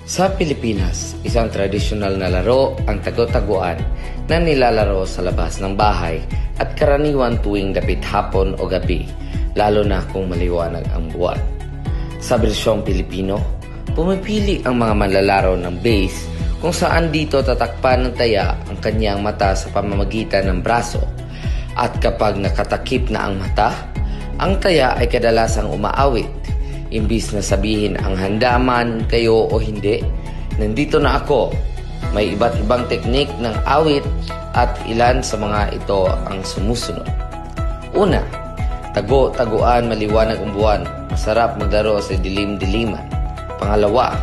Sa Pilipinas, isang tradisyonal na laro ang tago-taguan na nilalaro sa labas ng bahay at karaniwan tuwing dapit hapon o gabi, lalo na kung maliwanag ang buwan. Sa bersyong Pilipino, pumipili ang mga manlalaro ng base kung saan dito tatakpan ng taya ang kanyang mata sa pamamagitan ng braso, at kapag nakatakip na ang mata, ang taya ay kadalasang umaawit. Imbis na sabihin ang handa man kayo o hindi, nandito na ako. May iba't ibang teknik ng awit at ilan sa mga ito ang sumusunod. Una, tago-taguan maliwanag ang buwan. Masarap maglaro sa dilim-diliman. Pangalawa,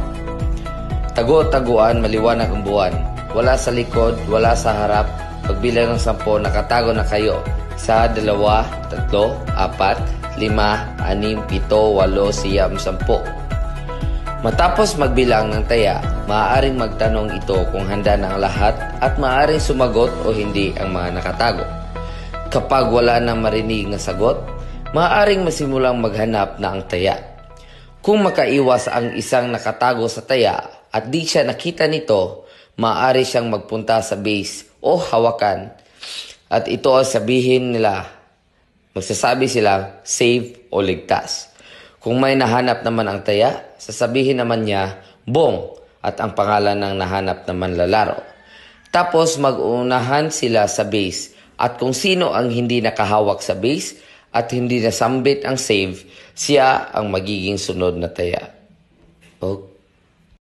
tago-taguan maliwanag ang buwan. Wala sa likod, wala sa harap. Pagbilang ng 10, nakatago na kayo. 1, 2, 3, 4, 5, 6, 7, 8, 9, 10. Matapos magbilang ng taya, maaaring magtanong ito kung handa na ang lahat at maaaring sumagot o hindi ang mga nakatago. Kapag wala nang marinig na sagot, maaaring masimulang maghanap na ang taya. Kung makaiwas ang isang nakatago sa taya at di siya nakita nito, maaari siyang magpunta sa base o hawakan at ito sabihin nila, magsasabi sila save o ligtas. Kung may nahanap naman ang taya, sasabihin naman niya bong at ang pangalan ng nahanap naman lalaro. Tapos mag-unahan sila sa base at kung sino ang hindi nakahawak sa base at hindi nasambit ang save, siya ang magiging sunod na taya. Okay.